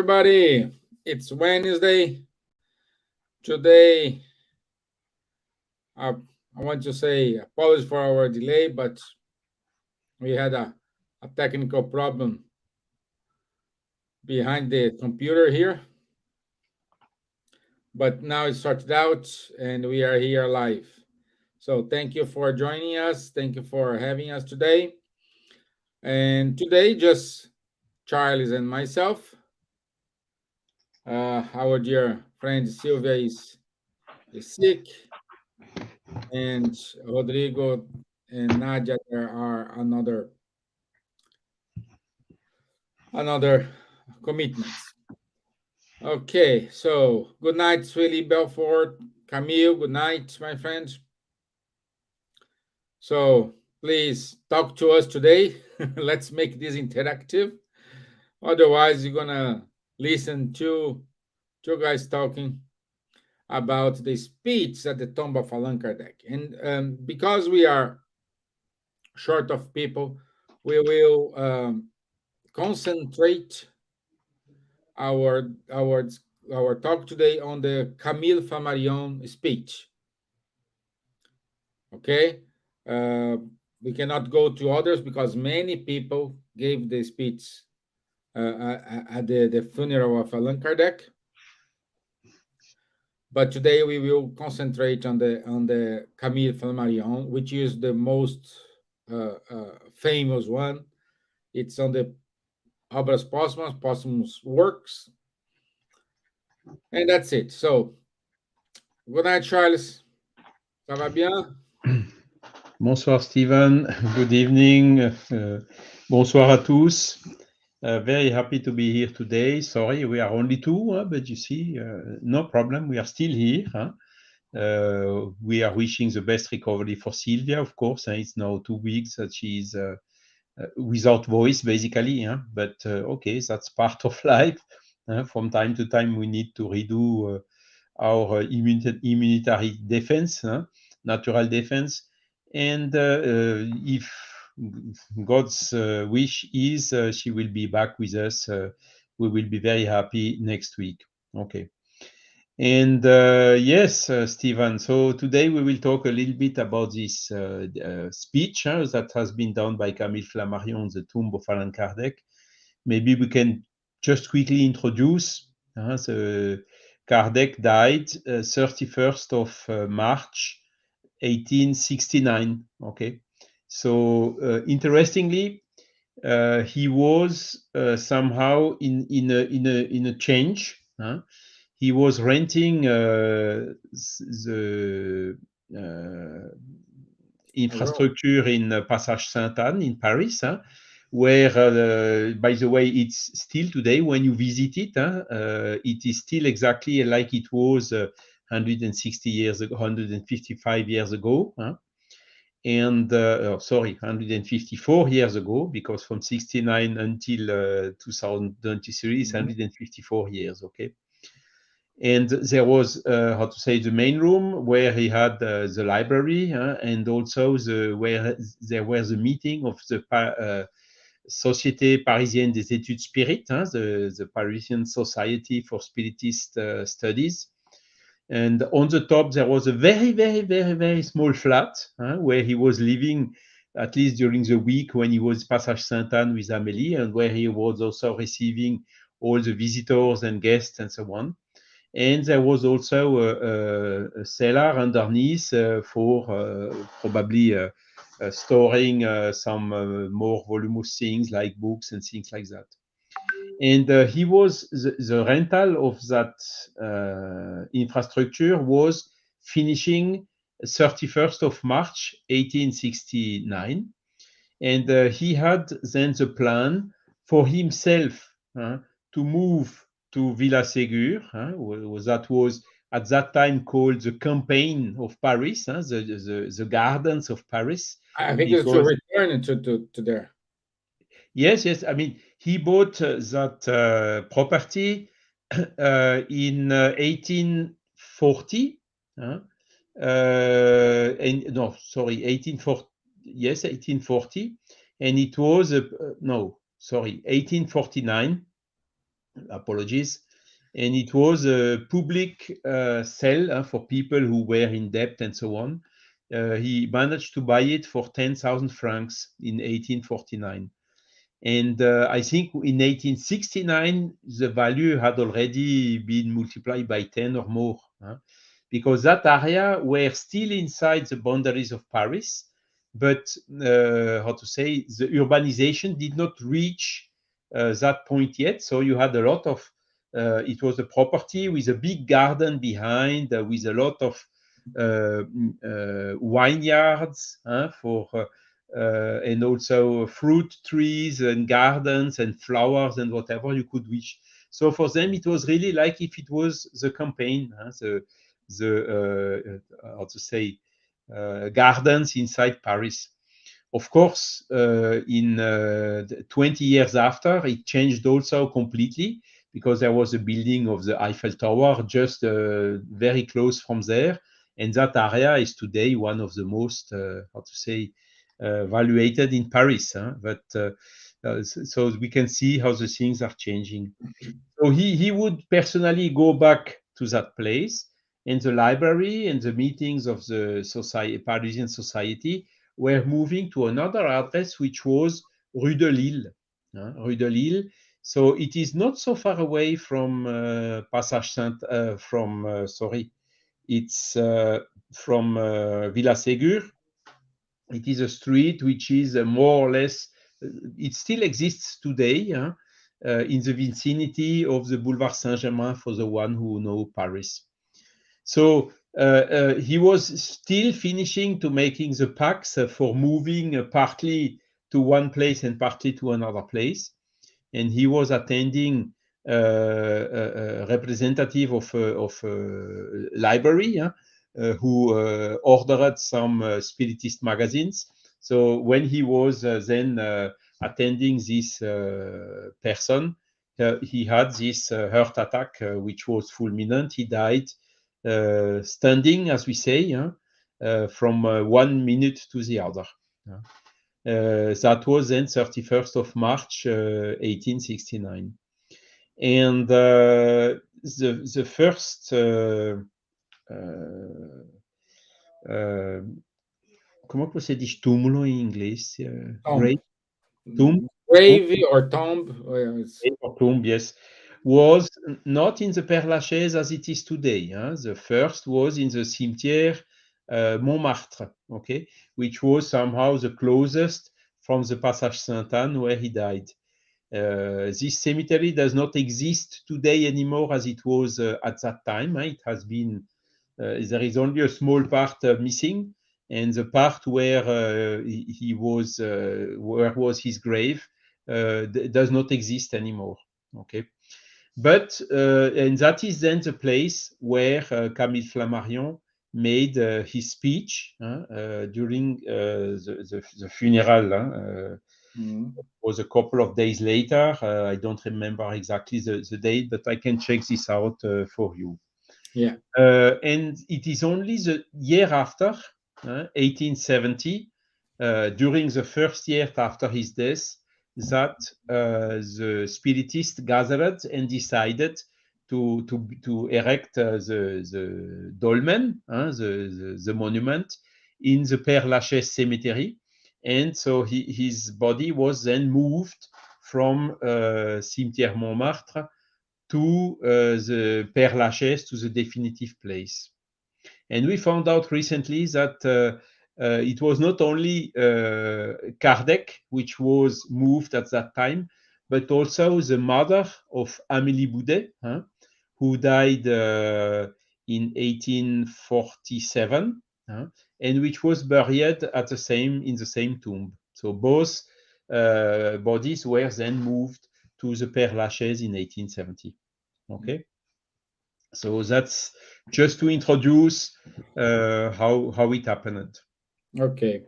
everybody. It's Wednesday. Today, I want to say apologies for our delay, but we had a technical problem behind the computer here. But now it's sorted out and we are here live. So thank you for joining us. Thank you for having us today. And today, just Charles and myself. Our dear friend Silvia is sick, and Rodrigo and Nadja there are another commitments. Okay, so good night, Swilly, Belfort, Camille. Good night, my friends. So please talk to us today. Let's make this interactive. Otherwise, you're gonna listen to two guys talking about the speech at the tomb of Allan Kardec. And because we are short of people, we will concentrate our talk today on the Camille Flammarion speech. Okay, we cannot go to others because many people gave the speech at the funeral of Allan Kardec. But today we will concentrate on the Camille Flammarion, which is the most famous one. It's on the Obras Póstumas, posthumous works, and that's it. So, good night, Charles. Ça va bien? Bonsoir, Stevan. Good evening. Bonsoir à tous. Very happy to be here today. Sorry, we are only two, but you see, no problem. We are still here. We are wishing the best recovery for Silvia, of course. It's now 2 weeks that she's without voice, basically. But okay, that's part of life. From time to time, we need to redo our immunitary defense, natural defense. And if God's wish is she will be back with us, we will be very happy next week. Okay. And yes, Stevan, so today we will talk a little bit about this speech that has been done by Camille Flammarion on the tomb of Allan Kardec. Maybe we can just quickly introduce the Kardec died 31st of March 1869. Okay, so interestingly, he was somehow in a change. He was renting the infrastructure in Passage Sainte-Anne in Paris, where, by the way, it's still today when you visit it, it is still exactly like it was 160 years ago, 155 years ago, and sorry, 154 years ago, because from 69 until 2023 is 154 years. Okay. And there was, how to say, the main room where he had the library, and also where there was a meeting of the Société Parisienne des Études Spirites, the Parisian Society for Spiritist Studies. And on the top, there was a very, very, very, very small flat where he was living, at least during the week when he was Passage Sainte-Anne with Amélie, and where he was also receiving all the visitors and guests and so on. And there was also a cellar underneath for probably storing some more voluminous things like books and things like that. And he was the rental of that infrastructure was finishing 31st of March 1869, and he had then the plan for himself to move to Villa Ségur, that was at that time called the Campaign of Paris, the Gardens of Paris. I think it's to return to there. Yes. I mean, he bought that property in 1840. And no, sorry, 1840. Yes, 1840, and it was 1849. Apologies. And it was a public sale for people who were in debt and so on. He managed to buy it for 10,000 francs in 1849. And I think in 1869, the value had already been multiplied by 10 or more, because that area were still inside the boundaries of Paris, but how to say, the urbanization did not reach that point yet. So you had a lot of, it was a property with a big garden behind, with a lot of vineyards for and also fruit trees and gardens and flowers and whatever you could wish. So for them, it was really like if it was the campaign, how to say, gardens inside Paris. Of course, in 20 years after, it changed also completely because there was a building of the Eiffel Tower just very close from there. And that area is today one of the most, how to say, valuated in Paris. But so we can see how the things are changing. So he would personally go back to that place, and the library and the meetings of the society, Parisian society were moving to another address, which was Rue de Lille. Rue de Lille. So it is not so far away from Passage Saint, sorry, it's from Villa Ségur. It is a street which is more or less, it still exists today in the vicinity of the Boulevard Saint-Germain for the one who know Paris. So he was still finishing to making the packs for moving partly to one place and partly to another place. And he was attending a representative of a library who ordered some Spiritist magazines. So when he was then attending this person, he had this heart attack, which was fulminant. He died standing, as we say, from 1 minute to the other. That was then 31st of March, 1869. And the first como que você diz túmulo em inglês? Tomb. Tomb, Grave or tomb. or tomb, yes, was not in the Père Lachaise as it is today. The first was in the cimetière Montmartre, okay, which was somehow the closest from the Passage Sainte-Anne where he died. This cemetery does not exist today anymore as it was at that time. It has been, there is only a small part missing, and the part where he was, where was his grave, does not exist anymore. Okay, but and that is then the place where Camille Flammarion made his speech during the funeral. Was a couple of days later. I don't remember exactly the date, but I can check this out for you. Yeah. And it is only the year after, 1870, during the first year after his death, that the Spiritists gathered and decided to erect the dolmen, the monument, in the Père Lachaise cemetery. And so his body was then moved from Cimetière Montmartre to the Père Lachaise, to the definitive place. And we found out recently that it was not only Kardec which was moved at that time, but also the mother of Amélie Boudet, who died in 1847, and which was buried at in the same tomb. So both bodies were then moved to the Père Lachaise in 1870. Okay, so that's just to introduce how it happened. Okay,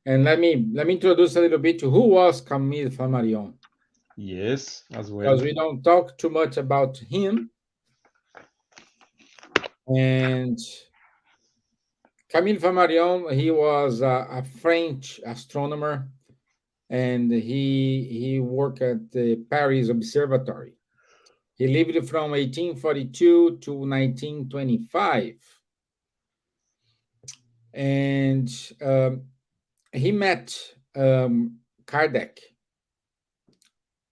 and let me introduce a little bit to who was Camille Flammarion. Yes, as well. Because we don't talk too much about him. And Camille Flammarion, he was a French astronomer, and he worked at the Paris Observatory. He lived from 1842 to 1925. And he met Kardec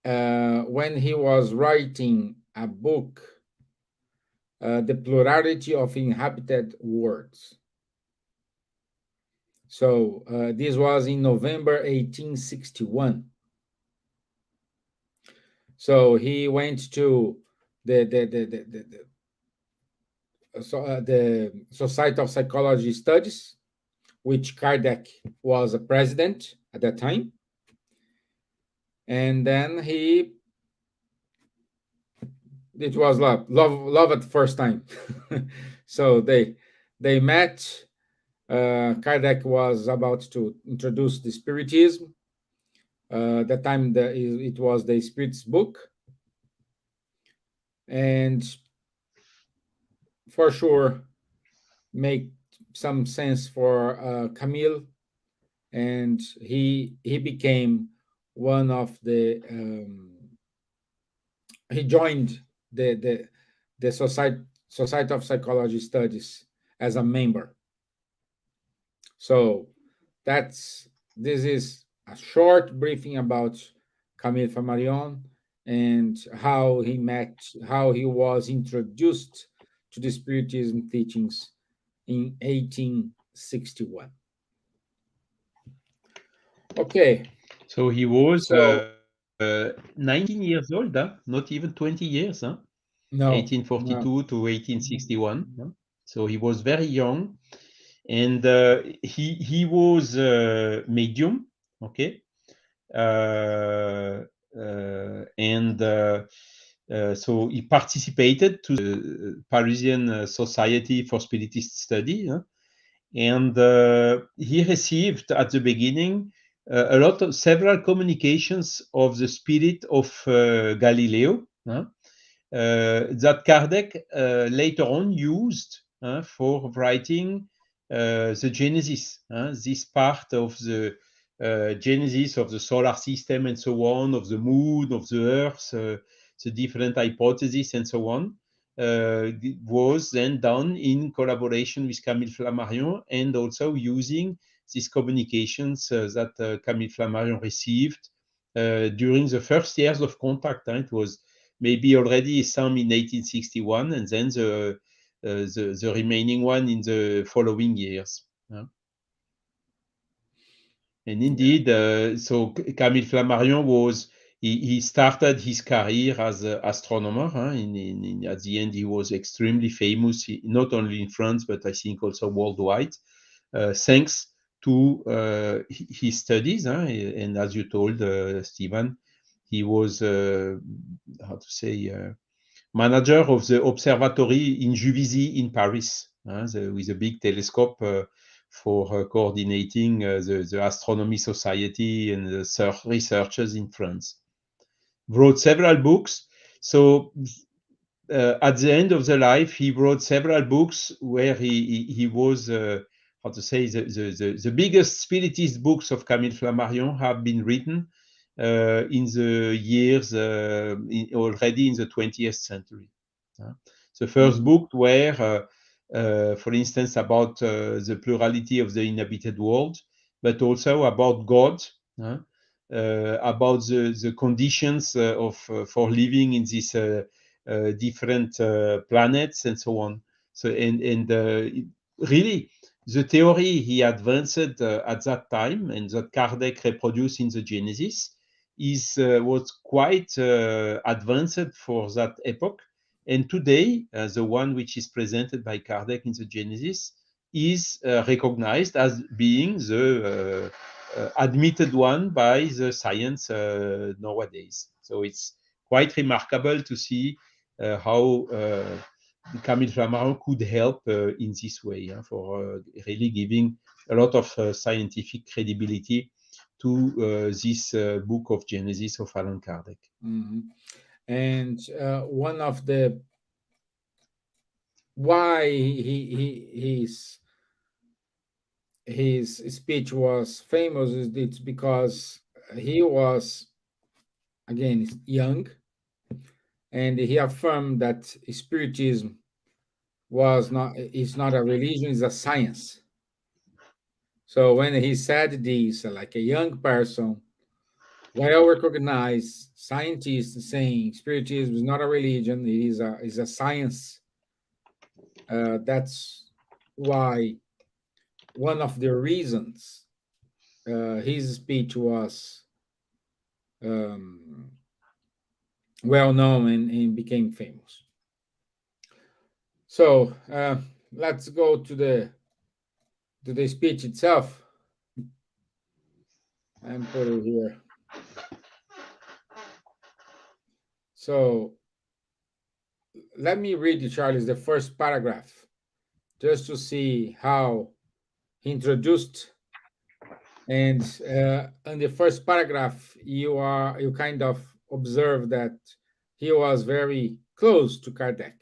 when he was writing a book, The Plurality of Inhabited Worlds. So this was in November 1861. So he went to the Society of Psychology Studies, which Kardec was a president at that time. And then it was love at first time. So they met. Kardec was about to introduce the Spiritism. That time it was the Spirit's book, and for sure make some sense for Camille, and he became one of the he joined the Society of Psychology Studies as a member. So this is a short briefing about Camille Flammarion and how he was introduced to the Spiritism teachings in 1861. Okay, So he was so 19 years old, huh? Not even 20 years, huh? no, 1842 to 1861. Huh? So he was very young, and he was medium, okay, and so he participated to the Parisian Society for Spiritist Study, huh? And he received at the beginning several communications of the spirit of Galileo, huh? That Kardec later on used for writing the Genesis, this part of the Genesis of the solar system and so on, of the moon, of the earth, the different hypotheses and so on. Was then done in collaboration with Camille Flammarion and also using these communications that Camille Flammarion received during the first years of contact. It was maybe already some in 1861 and then the remaining one in the following years. And indeed, so Camille Flammarion he started his career as an astronomer. At the end, he was extremely famous, not only in France, but I think also worldwide, thanks to his studies. And as you told, Stevan, he was, how to say, manager of the observatory in Juvisy in Paris, with a big telescope for coordinating the Astronomy Society and the researchers in France. Wrote several books. So at the end of the life, he wrote several books where he was, how to say, the biggest spiritist books of Camille Flammarion have been written in the years already in the 20th century. The first book were, for instance, about the plurality of the inhabited world, but also about God, about the conditions for living in these different planets and so on. So and really, the theory he advanced at that time and that Kardec reproduced in the Genesis was quite advanced for that epoch. And today, the one which is presented by Kardec in the Genesis is recognized as being the admitted one by the science nowadays. So it's quite remarkable to see how Camille Flammarion could help in this way for really giving a lot of scientific credibility to this book of Genesis of Allan Kardec. Mm-hmm. And one of the why his speech was famous is it's because he was again young and he affirmed that Spiritism is not a religion, it's a science. So when he said this, like a young person, well recognized scientist saying Spiritism is not a religion, it is a science. That's why one of the reasons his speech was um, well known and became famous. So let's go to the speech itself and put it here. So let me read you, Charles, the first paragraph, just to see how he introduced. And in the first paragraph, you kind of observe that he was very close to Kardec.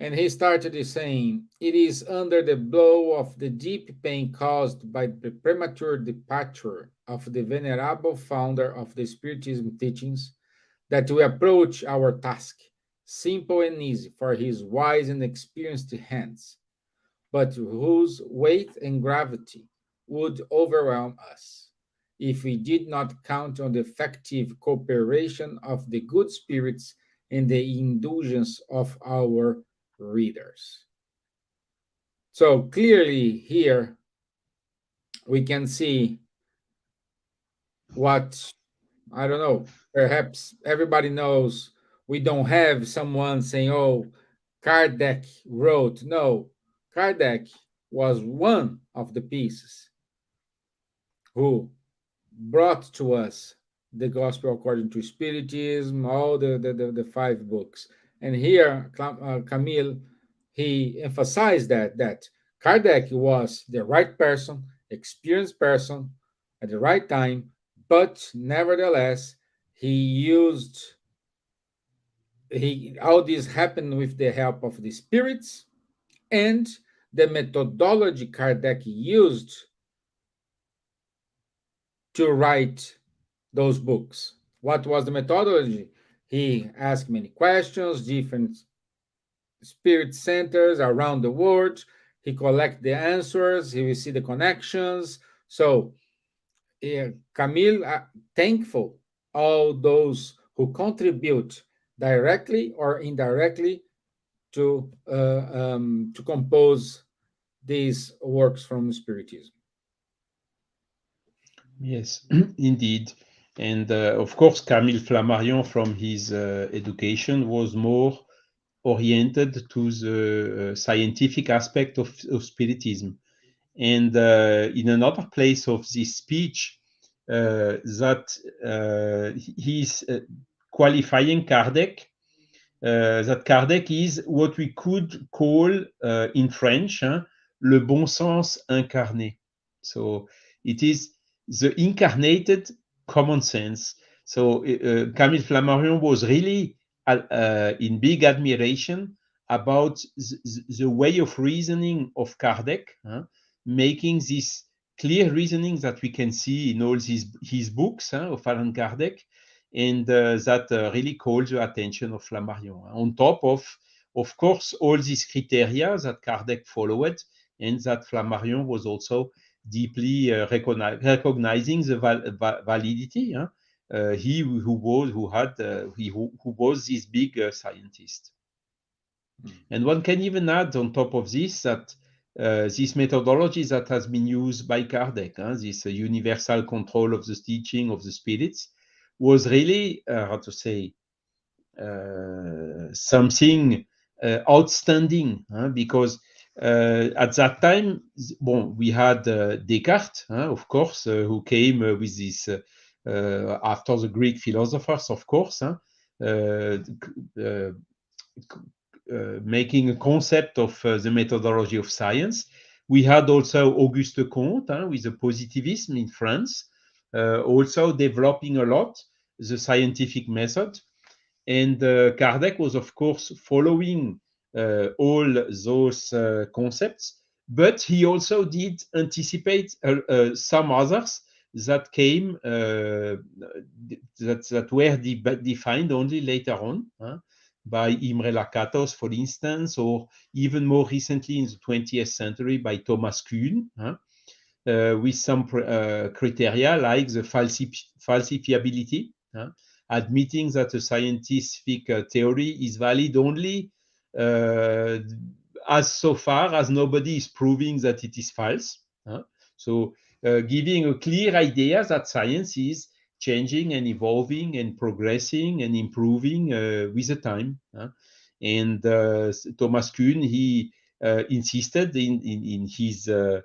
And he started saying, it is under the blow of the deep pain caused by the premature departure of the venerable founder of the Spiritism teachings that we approach our task, simple and easy for his wise and experienced hands, but whose weight and gravity would overwhelm us if we did not count on the effective cooperation of the good spirits and the indulgence of our readers. So clearly here we can see what, I don't know, perhaps everybody knows. We don't have someone saying, oh, Kardec wrote. No, Kardec was one of the pieces who brought to us the gospel according to Spiritism, all the five books. And here, Camille, he emphasized that Kardec was the right person, experienced person at the right time, but nevertheless, he used all this happened with the help of the spirits and the methodology Kardec used to write those books. What was the methodology? He asked many questions, different spirit centers around the world. He collect the answers. He will see the connections. So Camille, thankful all those who contribute directly or indirectly to compose these works from Spiritism. Yes, indeed. And of course, Camille Flammarion, from his education, was more oriented to the scientific aspect of Spiritism. And in another place of this speech, that he's qualifying Kardec, that Kardec is what we could call in French, le bon sens incarné. So it is the incarnated common sense. So Camille Flammarion was really in big admiration about the way of reasoning of Kardec, making this clear reasoning that we can see in all his books of Allan Kardec, and that really calls the attention of Flammarion. On top of course, all these criteria that Kardec followed, and that Flammarion was also deeply recognizing the validity. He who was this big scientist. And one can even add on top of this that this methodology that has been used by Kardec, this universal control of the teaching of the spirits, was really, how to say, something outstanding, because at that time, we had Descartes, of course, who came with this after the Greek philosophers, of course, making a concept of the methodology of science. We had also Auguste Comte with the positivism in France, also developing a lot the scientific method. And Kardec was, of course, following all those concepts, but he also did anticipate some others that came that were defined only later on by Imre Lakatos, for instance, or even more recently in the 20th century by Thomas Kuhn, with some criteria like the falsifiability, admitting that a scientific theory is valid only as so far as nobody is proving that it is false. So giving a clear idea that science is changing and evolving and progressing and improving with the time. And Thomas Kuhn, he insisted in his how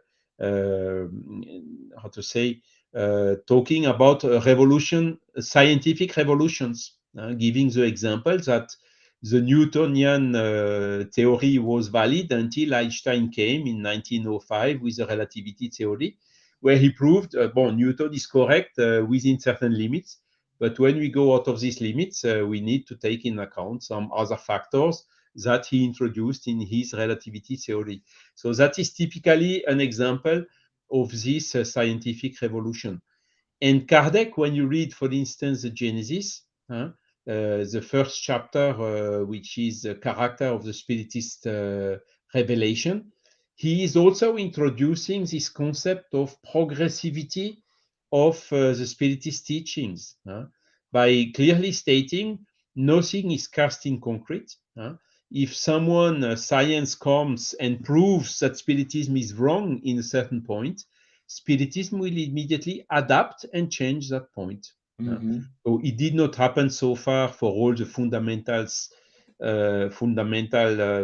to say talking about scientific revolutions, giving the example that the Newtonian theory was valid until Einstein came in 1905 with the relativity theory, where he proved Newton is correct within certain limits, but when we go out of these limits, we need to take in account some other factors that he introduced in his relativity theory. So that is typically an example of this scientific revolution. And Kardec, when you read, for instance, the Genesis, the first chapter, which is the character of the Spiritist revelation, he is also introducing this concept of progressivity of the Spiritist teachings by clearly stating nothing is cast in concrete. If someone, science comes and proves that Spiritism is wrong in a certain point, Spiritism will immediately adapt and change that point. So it did not happen so far for all the fundamental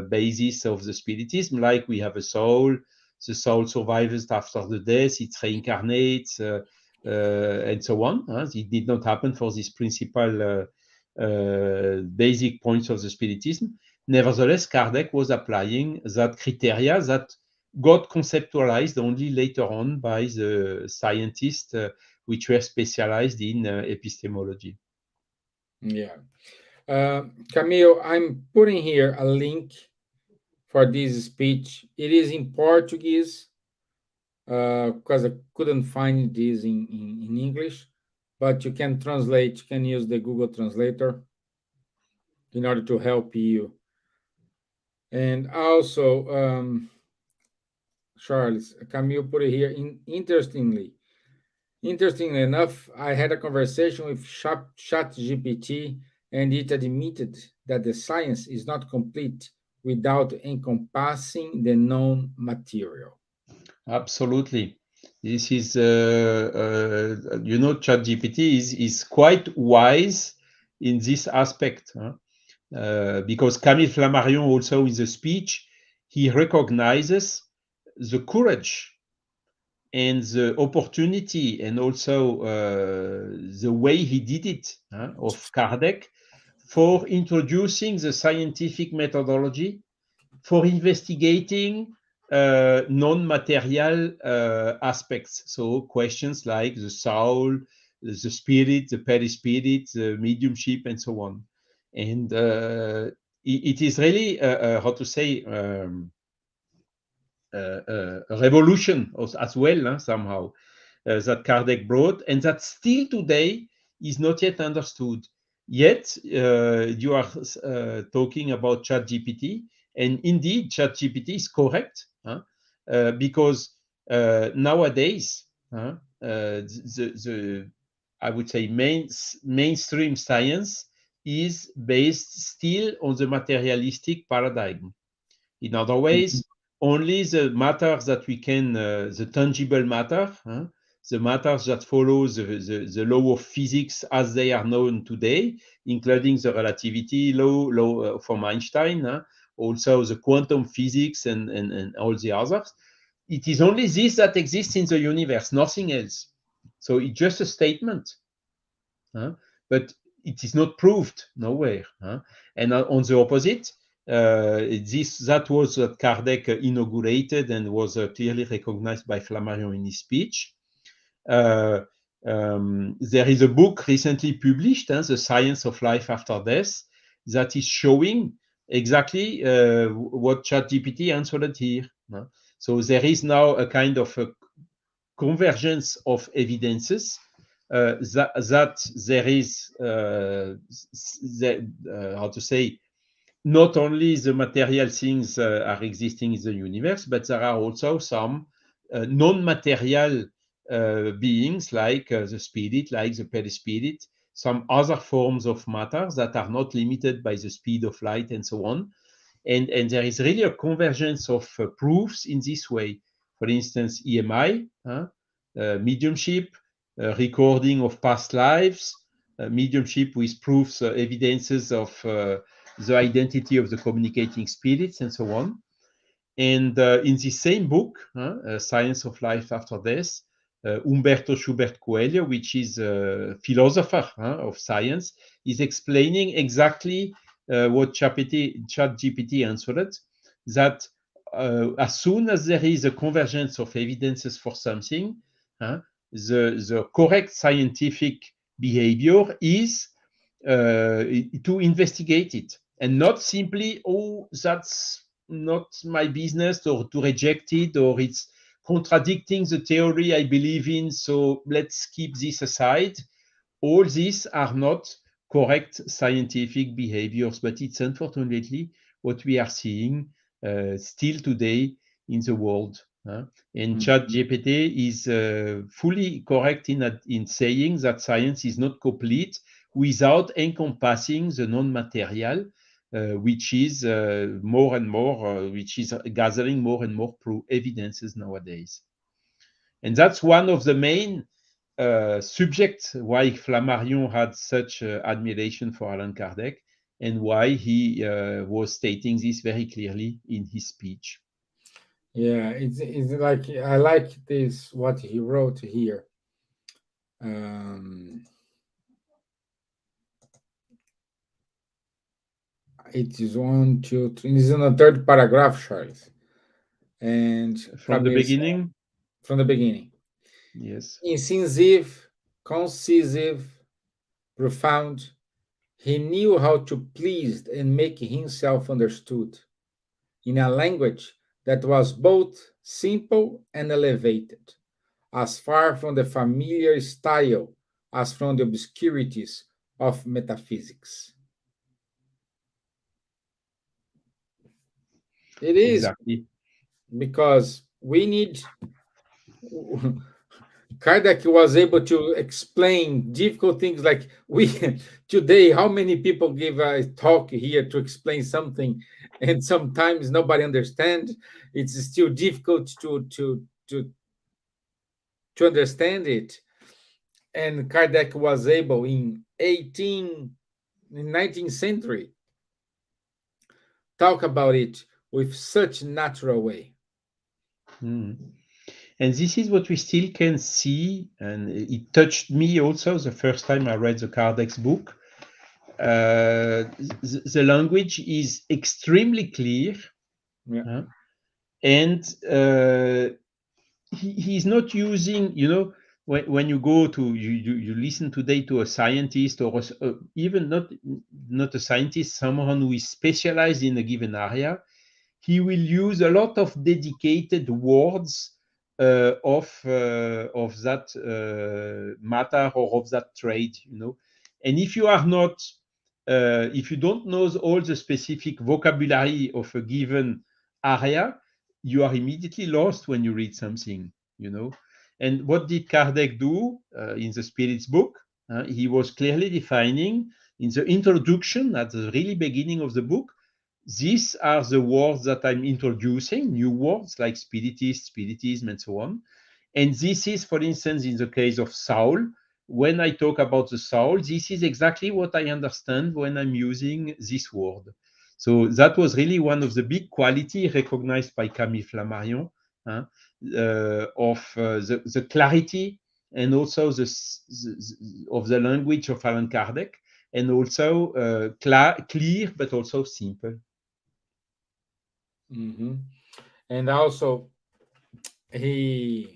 basis of the Spiritism, like we have a soul, the soul survives after the death, it reincarnates, and so on. It did not happen for these principal basic points of the Spiritism. Nevertheless, Kardec was applying that criteria that got conceptualized only later on by the scientists which were specialized in epistemology. Yeah. Camille, I'm putting here a link for this speech. It is in Portuguese because I couldn't find this in English, but you can translate, you can use the Google Translator in order to help you. And also, Charles, Camille put it here, interestingly enough, I had a conversation with ChatGPT, and it admitted that the science is not complete without encompassing the known material. Absolutely. This is, ChatGPT is quite wise in this aspect, because Camille Flammarion also in the speech, he recognizes the courage and the opportunity and also the way he did it of Kardec for introducing the scientific methodology for investigating non-material aspects. So questions like the soul, the spirit, the perispirit, the mediumship, and so on. And it is really, how to say, a revolution as well, somehow, that Kardec brought, and that still today is not yet understood. Yet, you are talking about ChatGPT, and indeed, ChatGPT is correct, because nowadays, I would say mainstream science is based still on the materialistic paradigm. In other ways, only the matters that we can, the tangible matter, the matters that follow the law of physics as they are known today, including the relativity law from Einstein, also the quantum physics and all the others. It is only this that exists in the universe, nothing else. So it's just a statement, but it is not proved nowhere. And on the opposite, that was what Kardec inaugurated and was clearly recognized by Flammarion in his speech. There is a book recently published, The Science of Life After Death, that is showing exactly what ChatGPT answered here. So there is now a kind of a convergence of evidences, that there is, how to say, not only the material things are existing in the universe, but there are also some non-material beings like the spirit, like the perispirit, some other forms of matter that are not limited by the speed of light and so on. And there is really a convergence of proofs in this way. For instance, EMI, mediumship, recording of past lives, mediumship with proofs, evidences of the identity of the communicating spirits, and so on. And in the same book, Science of Life After Death, Umberto Schubert Coelho, which is a philosopher of science, is explaining exactly what ChatGPT answered, that as soon as there is a convergence of evidences for something, the correct scientific behavior is to investigate it, and not simply, oh, that's not my business, or to reject it, or it's contradicting the theory I believe in, so let's keep this aside. All these are not correct scientific behaviors, but it's unfortunately what we are seeing still today in the world. And ChatGPT is fully correct in saying that science is not complete without encompassing the non-material, which is more and more, which is gathering more and more evidences nowadays. And that's one of the main subjects why Flammarion had such admiration for Allan Kardec, and why he was stating this very clearly in his speech. Yeah, it's like I like this what he wrote here. It is one, two, three. It's in the third paragraph, Charles. And From the beginning? From the beginning. Yes. Incisive, concisive, profound, he knew how to please and make himself understood in a language that was both simple and elevated, as far from the familiar style as from the obscurities of metaphysics. It is exactly, because we need. Kardec was able to explain difficult things like we today. How many people give a talk here to explain something, and sometimes nobody understands. It's still difficult to understand it. And Kardec was able in 19th century talk about it with such natural way. Mm. And this is what we still can see, and it touched me also the first time I read the Kardec's book. The language is extremely clear, Yeah. and he's not using, when you go to you listen today to a scientist, or even not a scientist, someone who is specialized in a given area, he will use a lot of dedicated words of that matter, or of that trade, and if you are not if you don't know all the specific vocabulary of a given area, you are immediately lost when you read something, And what did Kardec do in the Spirit's book? He was clearly defining in the introduction, at the really beginning of the book, these are the words that I'm introducing, new words like spiritist, spiritism, and so on. And this is, for instance, in the case of soul, when I talk about the soul, this is exactly what I understand when I'm using this word. So that was really one of the big quality recognized by Camille Flammarion, of the clarity, and also of the language of Allan Kardec, and also clear, but also simple. Mm-hmm. And also, this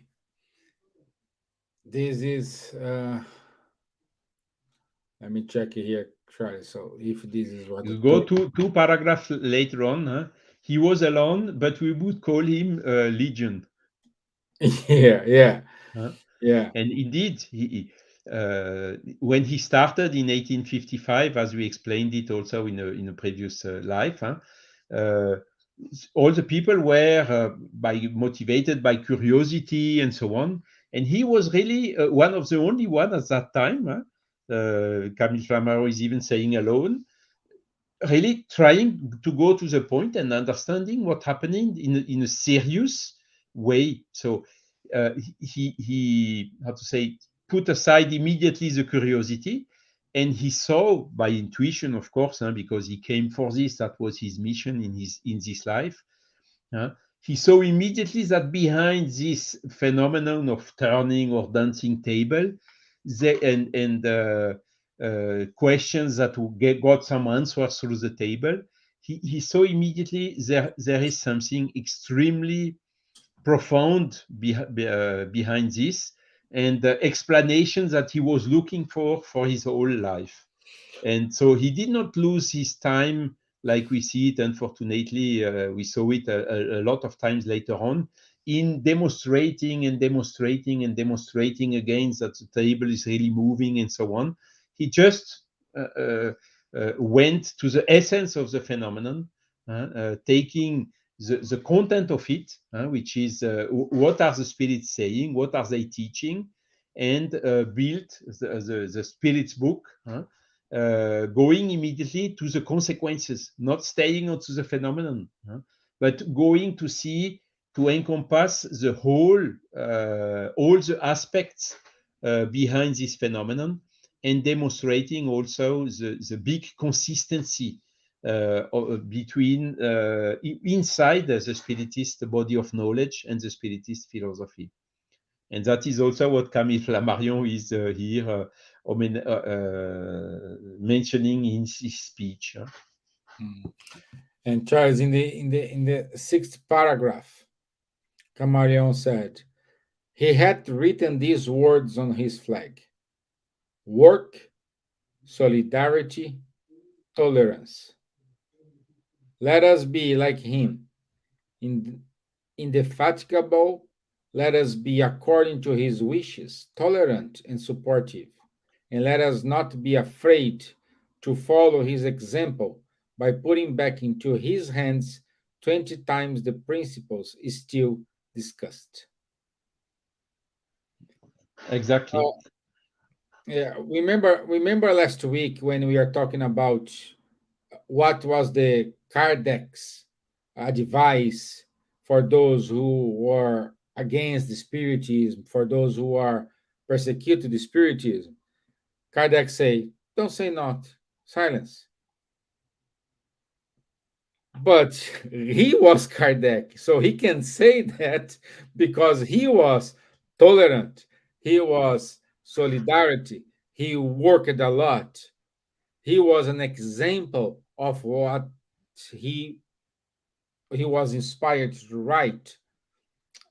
is, let me check it here, Charlie. So if this is what You the go to two paragraphs later on. He was alone, but we would call him Legion. yeah, yeah. Yeah. And indeed, when he started in 1855, as we explained it also in a previous life, all the people were motivated by curiosity and so on. And he was really one of the only one at that time. Camille Flammarion is even saying alone, really trying to go to the point and understanding what's happening in a serious way. So he how to say, put aside immediately the curiosity, and he saw by intuition, of course, because he came for this. That was his mission in this life. He saw immediately that behind this phenomenon of turning or dancing table, questions that got some answers through the table, he saw immediately there is something extremely profound behind this, and the explanations that he was looking for his whole life. And so he did not lose his time like we see it. Unfortunately, we saw it a lot of times later on in demonstrating again that the table is really moving and so on. He just went to the essence of the phenomenon, taking the content of it, which is what are the spirits saying, what are they teaching, and built the spirits book, going immediately to the consequences, not staying onto the phenomenon, but going to see, to encompass the whole, all the aspects behind this phenomenon, and demonstrating also the big consistency between inside the Spiritist body of knowledge and the Spiritist philosophy. And that is also what Camille Flammarion is here mentioning in his speech. And Charles, in the sixth paragraph, Camarion said, he had written these words on his flag: work, solidarity, tolerance. Let us be like him, indefatigable. Let us be according to his wishes, tolerant and supportive. And let us not be afraid to follow his example by putting back into his hands 20 times the principles still discussed. Exactly. Yeah, remember last week when we are talking about what was the Kardec's advice for those who were against the Spiritism, for those who are persecuted the Spiritism. Kardec say, don't say not, silence. But he was Kardec, so he can say that because he was tolerant, he was solidarity, he worked a lot, he was an example of what he he was inspired to write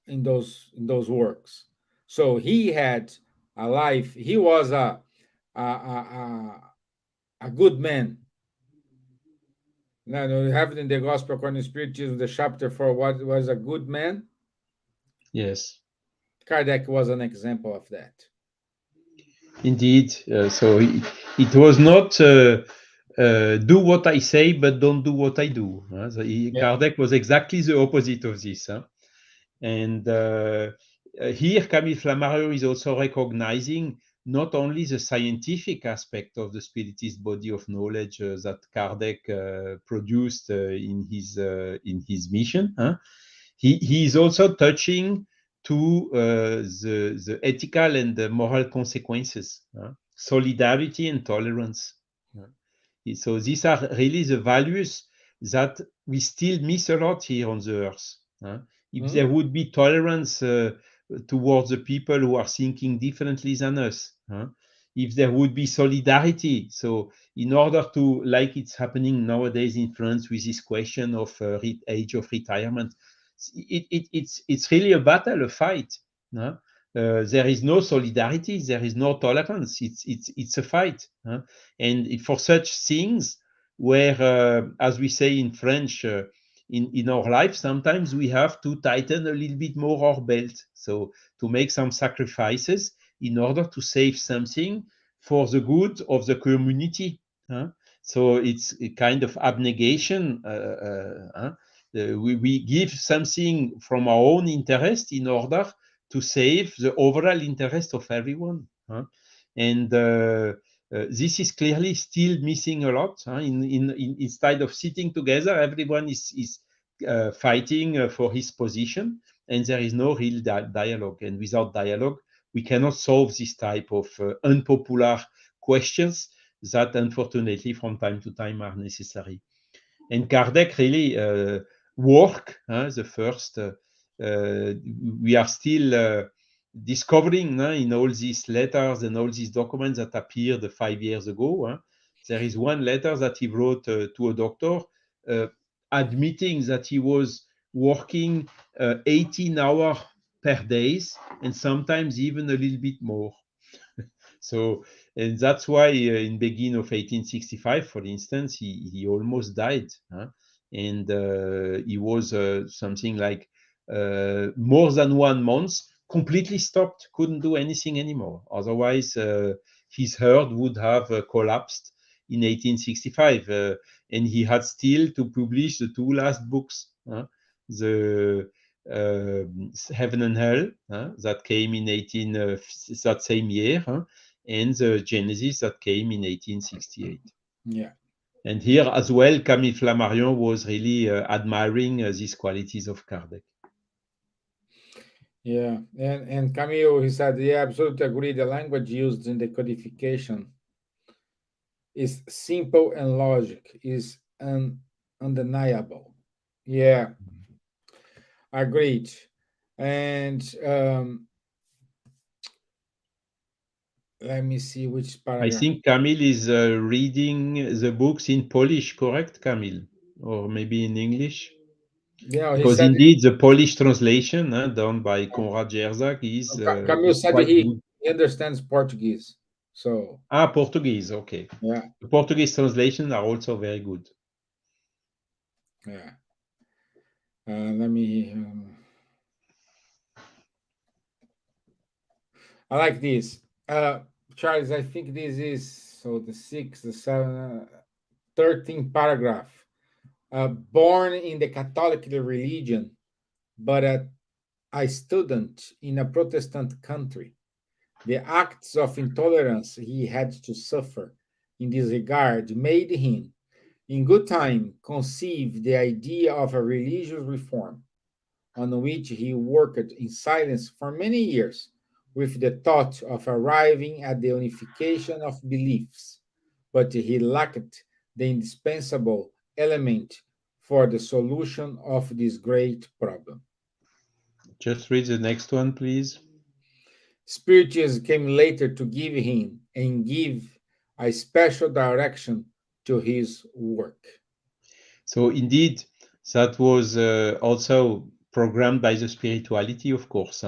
in those works. So he had a life. He was a good man. Now we have it in the Gospel according to Spiritism, the chapter for what was a good man. Yes. Kardec was an example of that. Indeed. So it was not do what I say, but don't do what I do. So Kardec was exactly the opposite of this. And here, Camille Flammarion is also recognizing not only the scientific aspect of the Spiritist body of knowledge that Kardec produced in his mission. He is also touching to the ethical and the moral consequences, solidarity and tolerance. So these are really the values that we still miss a lot here on the earth. If there would be tolerance towards the people who are thinking differently than us, if there would be solidarity, so in order to, like it's happening nowadays in France with this question of age of retirement, it's really a battle, a fight. There is no solidarity, there is no tolerance. It's a fight, and for such things, where, as we say in French, in our life, sometimes we have to tighten a little bit more our belt. So to make some sacrifices in order to save something for the good of the community. So it's a kind of abnegation. We give something from our own interest in order to save the overall interest of everyone. And this is clearly still missing a lot. Instead of sitting together, everyone is fighting for his position, and there is no real dialogue. And without dialogue, we cannot solve this type of unpopular questions that, unfortunately, from time to time are necessary. And Kardec really work the first. We are still discovering in all these letters and all these documents that appeared 5 years ago. There is one letter that he wrote to a doctor admitting that he was working 18 hours per day and sometimes even a little bit more. So, and that's why in beginning of 1865, for instance, he almost died. And he was something like more than 1 month, completely stopped, couldn't do anything anymore. Otherwise, his heart would have collapsed in 1865. And he had still to publish the 2 last books, the Heaven and Hell, that came in that same year, and the Genesis that came in 1868. Yeah. And here as well, Camille Flammarion was really admiring these qualities of Kardec. Yeah, and Camille, he said, yeah, absolutely agree. The language used in the codification is simple and logic is undeniable. Yeah, agreed. And let me see which I paragraph. think Camille is reading the books in Polish, correct, Camille? Or maybe in English? Yeah, he Because said indeed, the Polish translation done by Konrad Jerzak Camille is said quite he good. understands Portuguese. So Portuguese, okay. yeah, The Portuguese translations are also very good. yeah. Let me. I like this. Charles, I think this is so the 6th, the 7th, 13th paragraph. Born in the Catholic religion, but a student in a Protestant country. The acts of intolerance he had to suffer in this regard made him, in good time, conceive the idea of a religious reform, on which he worked in silence for many years, with the thought of arriving at the unification of beliefs, but he lacked the indispensable element for the solution of this great problem. Just read the next one, please. Spiritism came later to give him and give a special direction to his work. So indeed, that was also programmed by the spirituality, of course.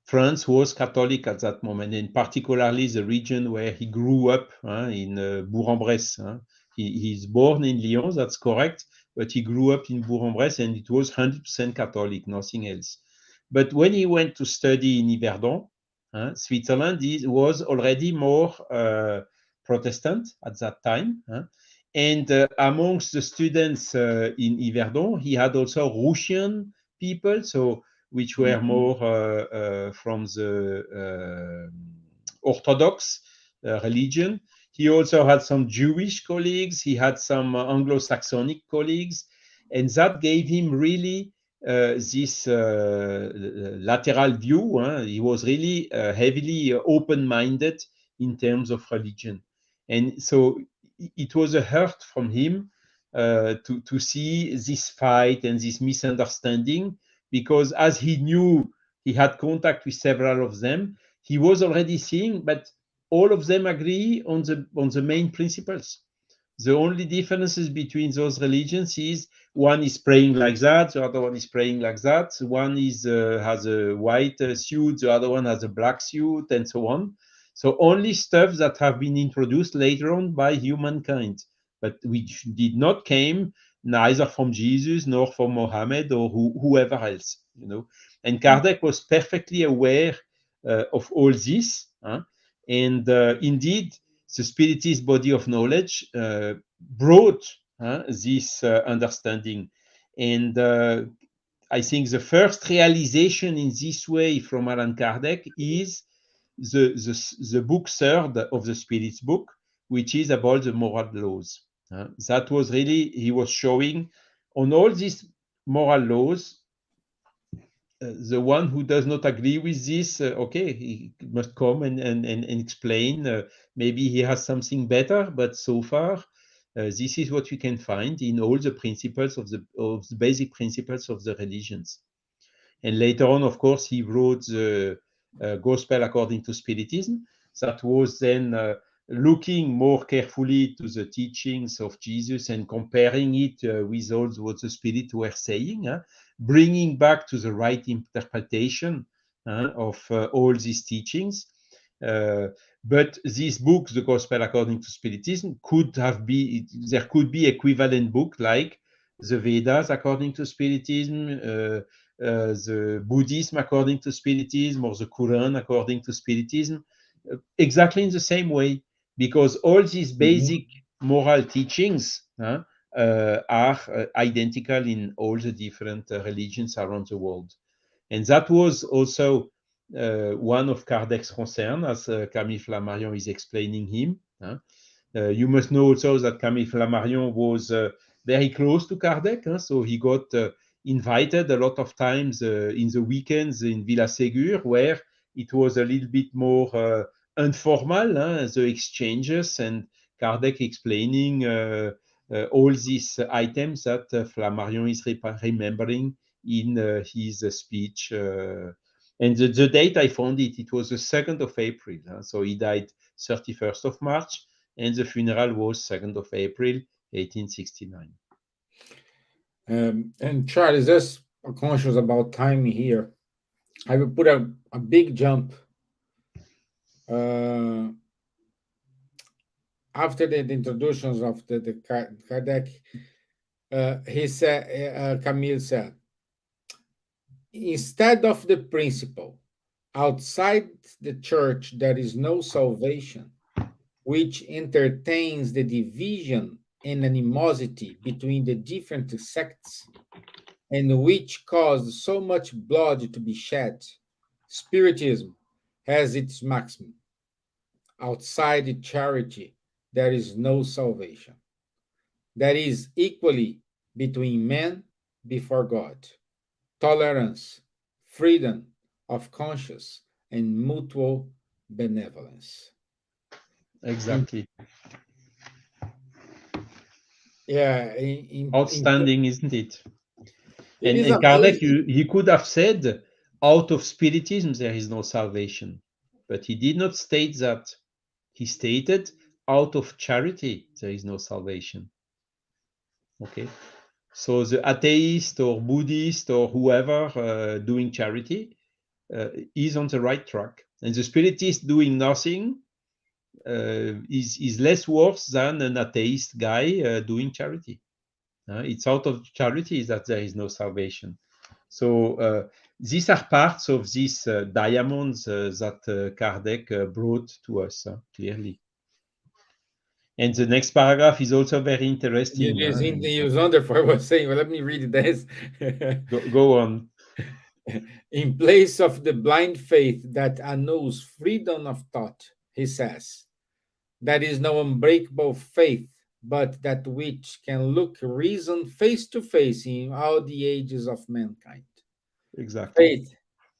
France was Catholic at that moment, and particularly the region where he grew up in Bourg-en-Bresse. He's born in Lyon, that's correct, but he grew up in Bourg-en-Bresse, and it was 100% Catholic, nothing else. But when he went to study in Yverdon, Switzerland was already more Protestant at that time. And amongst the students in Yverdon, he had also Russian people, so which were more from the Orthodox religion. He also had some Jewish colleagues. He had some Anglo-Saxonic colleagues, and that gave him really this lateral view. He was really heavily open-minded in terms of religion, and so it was a hurt from him to see this fight and this misunderstanding, because as he knew, he had contact with several of them, he was already seeing, but all of them agree on the main principles. The only differences between those religions is one is praying like that, the other one is praying like that. One is has a white suit, the other one has a black suit, and so on. So only stuff that have been introduced later on by humankind, but which did not came neither from Jesus nor from Mohammed or whoever else, And Kardec was perfectly aware of all this, and indeed, the Spiritist body of knowledge brought this understanding. And I think the first realization in this way from Allan Kardec is the book third of the Spirit's book, which is about the moral laws. That was really, he was showing on all these moral laws, the one who does not agree with this, okay, he must come and explain. Maybe he has something better, but so far, this is what you can find in all the principles of the basic principles of the religions. And later on, of course, he wrote the Gospel according to Spiritism. That was then looking more carefully to the teachings of Jesus and comparing it with all what the Spirit were saying, bringing back to the right interpretation of all these teachings. But this book, the Gospel according to Spiritism, there could be equivalent book like the Vedas according to Spiritism, the Buddhism according to Spiritism, or the Quran according to Spiritism, exactly in the same way, because all these basic moral teachings are identical in all the different religions around the world. And that was also one of Kardec's concerns, as Camille Flammarion is explaining him. You must know also that Camille Flammarion was very close to Kardec, so he got invited a lot of times in the weekends in Villa Ségur, where it was a little bit more informal, the exchanges, and Kardec explaining all these items that Flammarion is remembering in his speech. And the date I found it was the 2nd of April. So he died 31st of March, and the funeral was 2nd of April, 1869. And Charles, just conscious about time here. I will put a big jump. After the introductions of the Kardec, he said, Camille said, instead of the principle, outside the church there is no salvation, which entertains the division and animosity between the different sects, and which caused so much blood to be shed, Spiritism has its maxim. Outside charity, there is no salvation. That is equally between men before God. Tolerance, freedom of conscience, and mutual benevolence. Exactly. Yeah, Outstanding, isn't it? it is And Kardec, amazing. he could have said, out of Spiritism there is no salvation. But he did not state that. He stated, out of charity there is no salvation. Okay? So the atheist or Buddhist or whoever doing charity is on the right track. And the Spiritist doing nothing is less worse than an atheist guy doing charity. It's out of charity that there is no salvation. So these are parts of these diamonds that Kardec brought to us, clearly. And the next paragraph is also very interesting. It is wonderful. I was saying, well, let me read this. Go on. In place of the blind faith that annuls freedom of thought, he says, there is no unbreakable faith, but that which can look reason face to face in all the ages of mankind. Exactly. Faith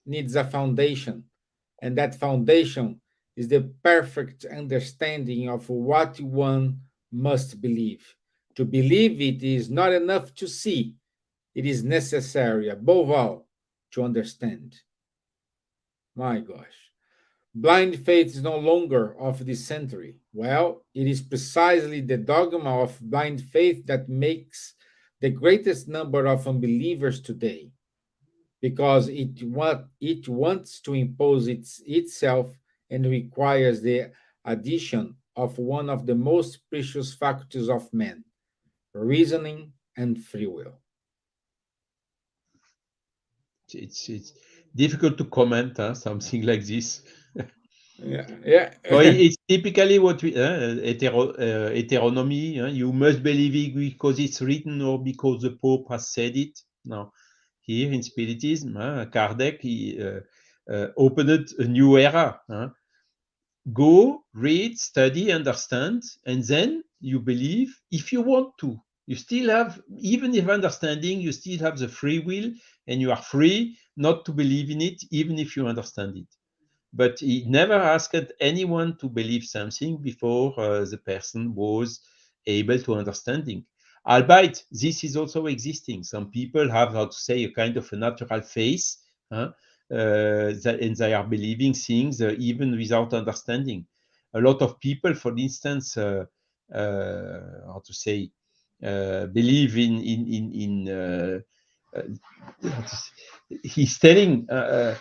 needs a foundation, and that foundation is the perfect understanding of what one must believe. To believe it is not enough to see, it is necessary, above all, to understand. My gosh. Blind faith is no longer of this century. Well, it is precisely the dogma of blind faith that makes the greatest number of unbelievers today, because it wants to impose itself and requires the addition of one of the most precious faculties of man, reasoning and free will? It's difficult to comment something like this. Yeah, yeah. So it's typically what we heteronomy. You must believe it because it's written or because the Pope has said it. Now, here in Spiritism, Kardec he, opened a new era. Go, read, study, understand, and then you believe if you want to. You still have, even if understanding, you still have the free will, and you are free not to believe in it, even if you understand it. But he never asked anyone to believe something before the person was able to understanding. Albeit, this is also existing. Some people have, how to say, a kind of a natural faith, and they are believing things even without understanding. A lot of people, for instance, how to say, believe uh, he's telling a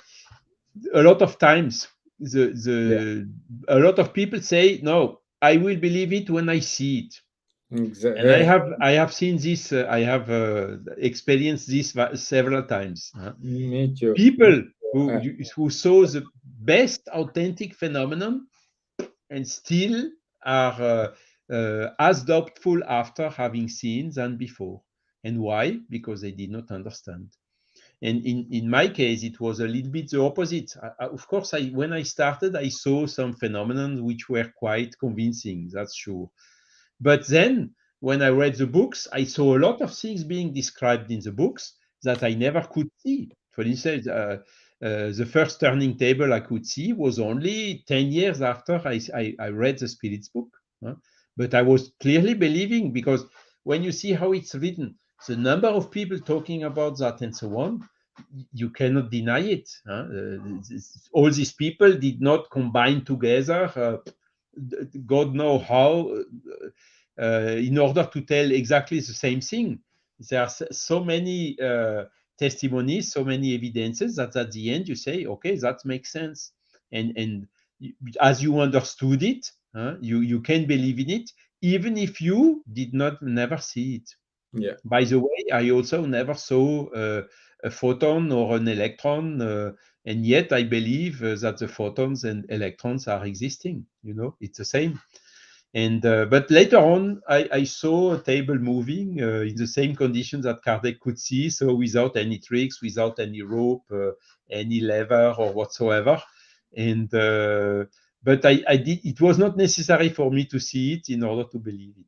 lot of times Yeah, a lot of people say no, I will believe it when I see it. And exactly. I have seen this, I have experienced this several times. Me too. Me People too. who saw the best authentic phenomenon and still are as doubtful after having seen than before. And why? Because they did not understand. And in my case, it was a little bit the opposite. Of course, when I started, I saw some phenomena which were quite convincing, that's sure. But then, when I read the books, I saw a lot of things being described in the books that I never could see. For instance, the first turning table I could see was only 10 years after I read the Spirit's book. But I was clearly believing because when you see how it's written, the number of people talking about that and so on, you cannot deny it. All these people did not combine together. God know how, in order to tell exactly the same thing. There are so many testimonies, so many evidences that at the end you say, okay, that makes sense. And as you understood it, you can believe in it, even if you did not never see it. Yeah. By the way, I also never saw a photon or an electron, and yet I believe that the photons and electrons are existing. It's the same. And but later on, I saw a table moving in the same conditions that Kardec could see, so without any tricks, without any rope, any lever or whatsoever. And but I did. It was not necessary for me to see it in order to believe it.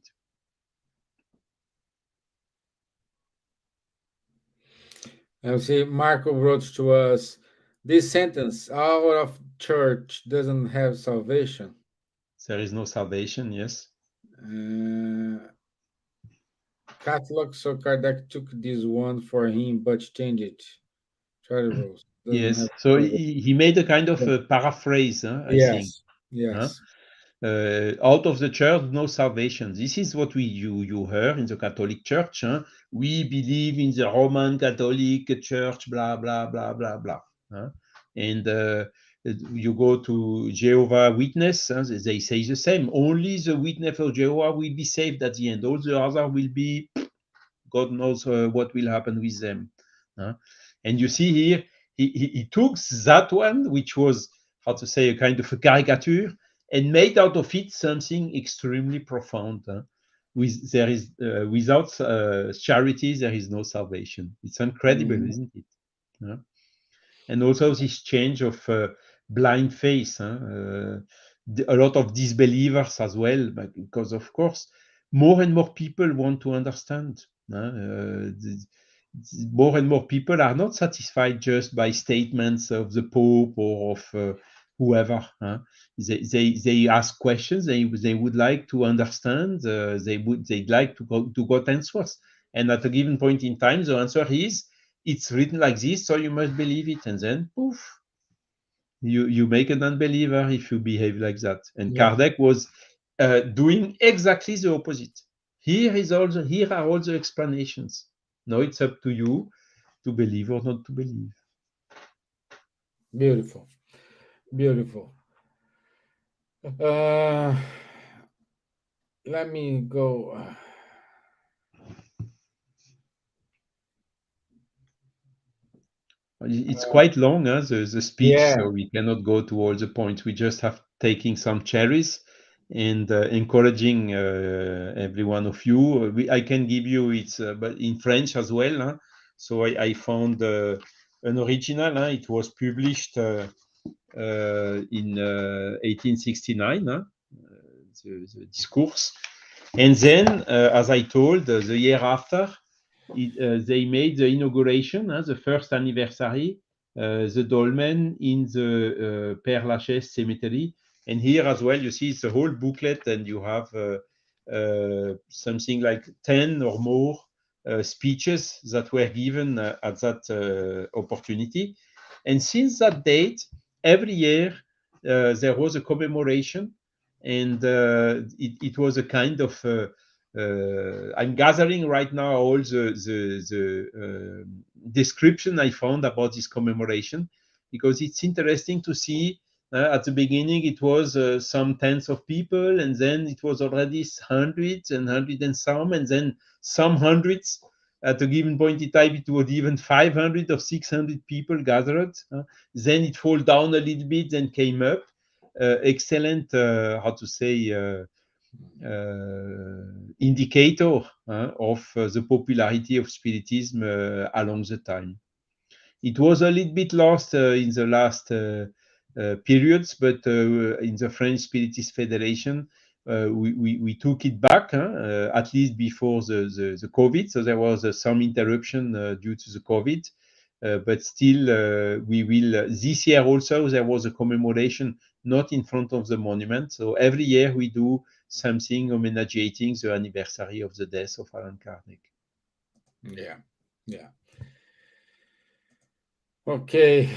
And see, Marco wrote to us this sentence: "Our of church doesn't have salvation." There is no salvation. Yes. Uh, Catholic, so Kardec took this one for him, but changed it. Charlie Rose doesn't Yes. have So salvation. he made a kind of a paraphrase, I think. Yes, Huh? yes, Out of the church, no salvation. This is what you heard in the Catholic Church. We believe in the Roman Catholic Church, blah blah blah blah blah. And you go to Jehovah Witness, they say the same. Only the witness of Jehovah will be saved at the end. All the other will be, God knows what will happen with them. Uh, and you see here, he took that one, which was, how to say, a kind of a caricature, and made out of it something extremely profound. There is without charity, there is no salvation. It's incredible, mm, isn't it? And also this change of blind faith. A lot of disbelievers as well, because of course, more and more people want to understand. More and more people are not satisfied just by statements of the Pope or of whoever. They ask questions. They would like to understand. They'd like to got answers. And at a given point in time, the answer is it's written like this, so you must believe it. And then poof, you make an unbeliever if you behave like that. And yeah, Kardec was doing exactly the opposite. Here are all the explanations. Now it's up to you to believe or not to believe. beautiful, beautiful. Uh, Let me go. It's quite long, the speech, Yeah, so we cannot go to all the points. We just have taking some cherries and encouraging every one of you. I can give you it's but in French as well. So I found an original. It was published in 1869, the discourse. And then, as I told, the year after, they made the inauguration, the first anniversary, the dolmen in the Père Lachaise cemetery. And here as well, you see it's a whole booklet, and you have something like 10 or more speeches that were given at that opportunity. And since that date, every year there was a commemoration, and it was a kind of I'm gathering right now all the description I found about this commemoration, because it's interesting to see. At the beginning, it was some tens of people, and then it was already hundreds and hundred and some, and then some hundreds. At a given point in time, it was even 500 or 600 people gathered. Then it fall down a little bit, then came up. Excellent, how to say, indicator of the popularity of Spiritism along the time. It was a little bit lost in the last periods, but in the French Spiritist Federation, we took it back, at least before the COVID. So there was some interruption due to the COVID. But still, we will. This year also, there was a commemoration not in front of the monument. So every year we do something homenageating the anniversary of the death of Allan Kardec. yeah, yeah. Okay.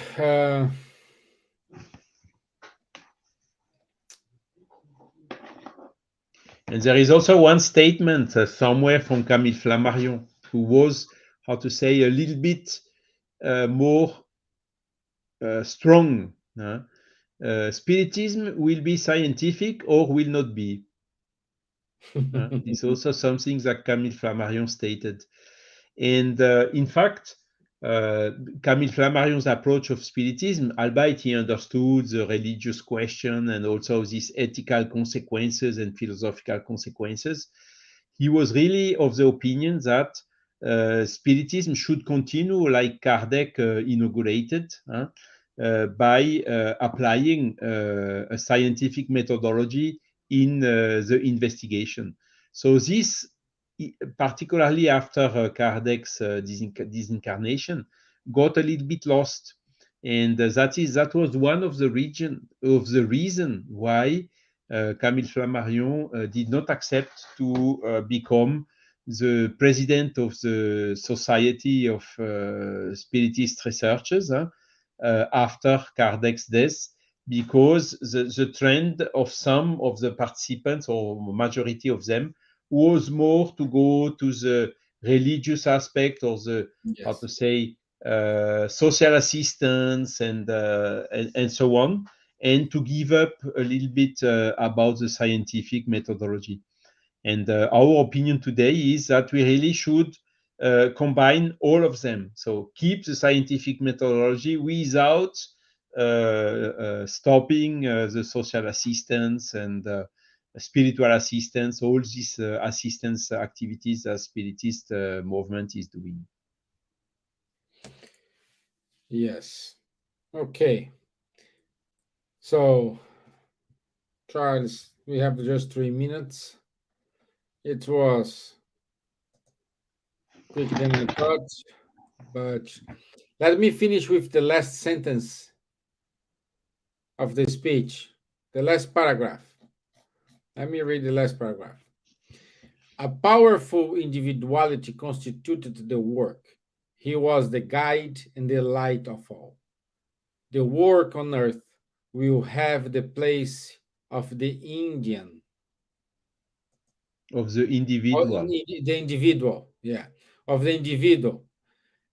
And there is also one statement somewhere from Camille Flammarion, who was, how to say, a little bit more strong. Spiritism will be scientific or will not be. It's also something that Camille Flammarion stated. And in fact, Camille Flammarion's approach of Spiritism, albeit he understood the religious question and also these ethical consequences and philosophical consequences, he was really of the opinion that Spiritism should continue like Kardec inaugurated, by applying a scientific methodology in the investigation. So this, particularly after Kardec's disincarnation, got a little bit lost, and that was one of the reason why Camille Flammarion did not accept to become the president of the Society of Spiritist Researchers after Kardec's death, because the trend of some of the participants, or majority of them, was more to go to the religious aspect, or the, how Yes. to say, social assistance and so on, and to give up a little bit about the scientific methodology. And our opinion today is that we really should combine all of them. So keep the scientific methodology without stopping the social assistance and spiritual assistance, all these assistance activities that Spiritist movement is doing. Yes. Okay. So, Charles, we have just 3 minutes. It was quick than I thought, but let me finish with the last sentence of the speech, the last paragraph. Let me read the last paragraph. A powerful individuality constituted the work. He was the guide and the light of all. The work on earth will have the place of the Indian. Of the individual. The individual, yeah, of the individual.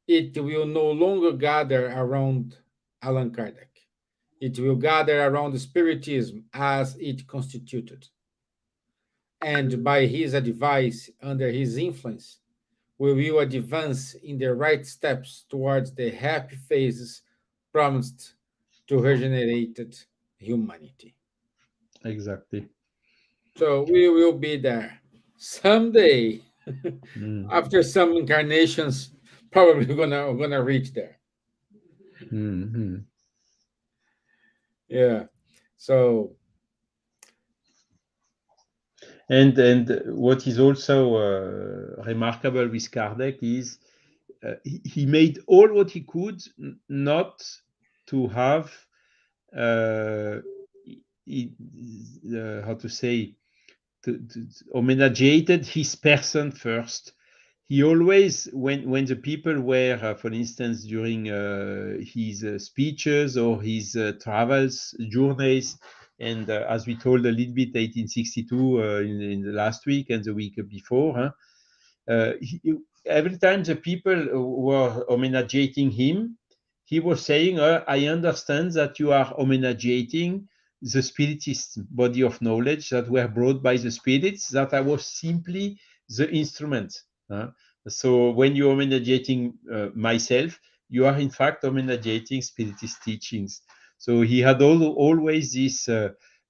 It will no longer gather around Allan Kardec. It will gather around Spiritism as it constituted. And by his advice, under his influence, we will advance in the right steps towards the happy phases promised to regenerated humanity. Exactly. So we will be there someday. Mm. After some incarnations, probably gonna reach there. Mhm. Yeah. So And what is also remarkable with Kardec is he made all what he could not to have uh, how to say to homenageated his person first. He always, when the people were, for instance, during his speeches or his travels, journeys, and as we told a little bit, 1862 in the last week and the week before, huh? Every time the people were homenageating him, he was saying, I understand that you are homenageating the spiritist body of knowledge that were brought by the spirits, that I was simply the instrument. uh. So when you're homenageating myself, you are in fact homenageating spiritist teachings. So he had always this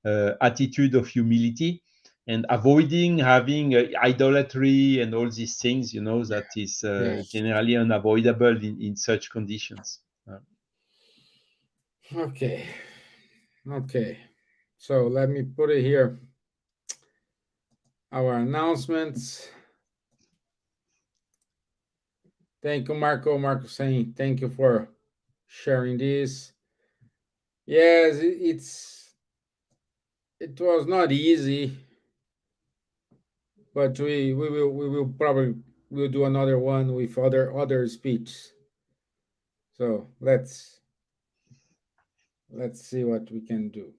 attitude of humility and avoiding having idolatry and all these things, that is yes. generally unavoidable in such conditions. Okay. Okay. So let me put it here. Our announcements. Thank you, Marco. Marco saying thank you for sharing this. Yes, it was not easy, but we will probably will do another one with other speeches. So let's see what we can do.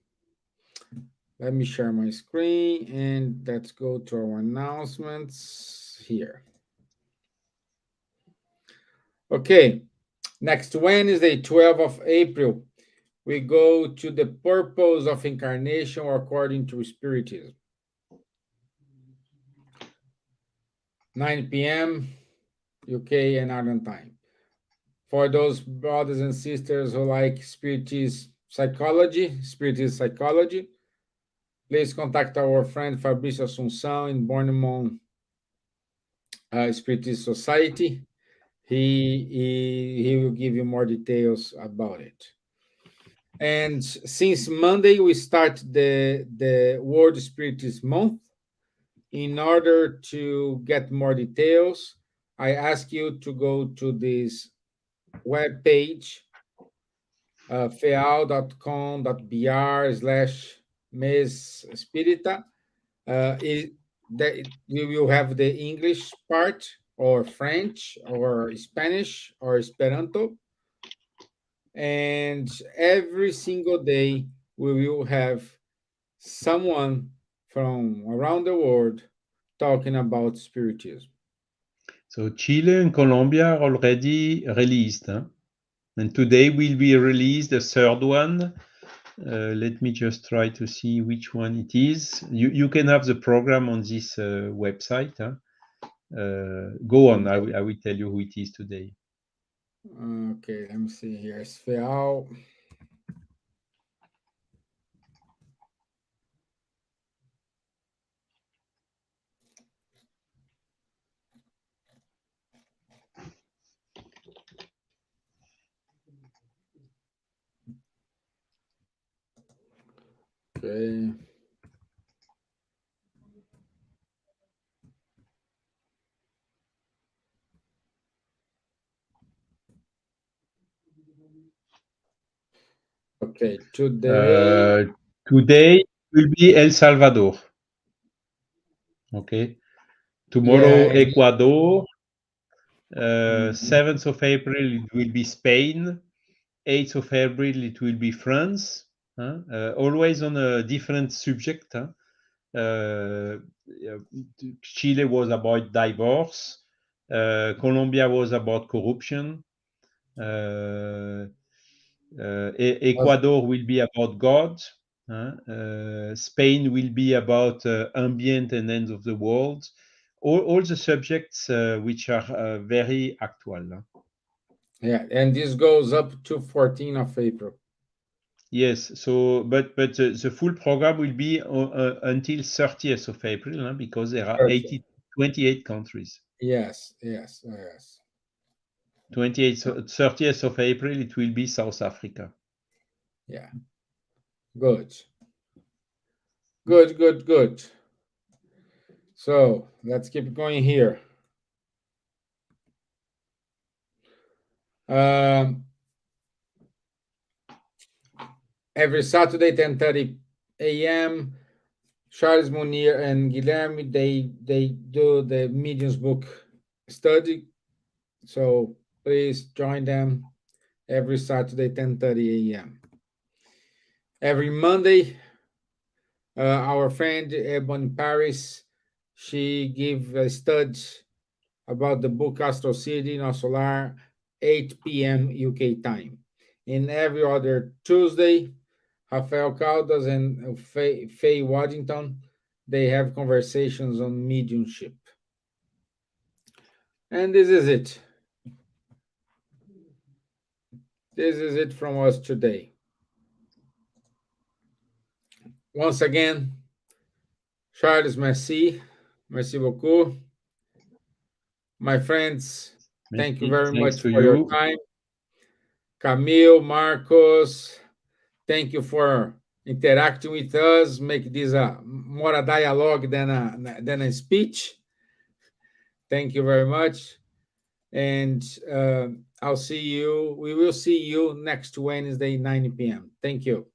Let me share my screen and let's go to our announcements here. Okay, next Wednesday, 12th of April, we go to the purpose of incarnation according to Spiritism. 9 p.m. UK and Ireland time. For those brothers and sisters who like spiritist psychology, please contact our friend Fabrício Assunção in Bournemouth Spiritist Society. He will give you more details about it. And since Monday, we start the World Spiritist Month. In order to get more details, I ask you to go to this web page, feal.com.br/mes spirita. You will have the English part, or French, or Spanish, or Esperanto. And every single day, we will have someone from around the world talking about Spiritism. So Chile and Colombia are already released, huh? And today will be released the third one. Let me just try to see which one it is. You can have the program on this website, huh? Go on, I will tell you who it is today. Okay, let me see here. Sveal. Okay. Okay, today. Today will be El Salvador. Okay. Tomorrow, Yeah. Ecuador. Mhm. 7th of April, it will be Spain. 8th of April, it will be France. Always on a different subject. Chile was about divorce. Colombia was about corruption. Ecuador will be about God. Spain will be about ambient and end of the world. all the subjects which are very actual. Yeah, and this goes up to 14th of April. Yes, so but the full program will be until 30th of April, because there are 28 countries. Yes, yes, yes. 30th of April, it will be South Africa. Yeah. Good. Good, good, good. So let's keep going here. Every Saturday, 10:30 a.m., Charles Munir and Guilherme, they do the Mediums book study. So please join them every Saturday, 10:30 a.m. Every Monday, our friend Ebon in Paris, she give a study about the book Astro City, no Solar, 8 p.m. UK time. And every other Tuesday, Rafael Caldas and Faye Waddington, they have conversations on mediumship. And this is it. This is it from us today. Once again, Charles, merci. Merci beaucoup. My friends, thank you very Thanks much to for your you. time. Camille, Marcos, thank you for interacting with us. Make this more a dialogue than a speech. Thank you very much. And I'll see you. We will see you next Wednesday, 9 p.m. Thank you.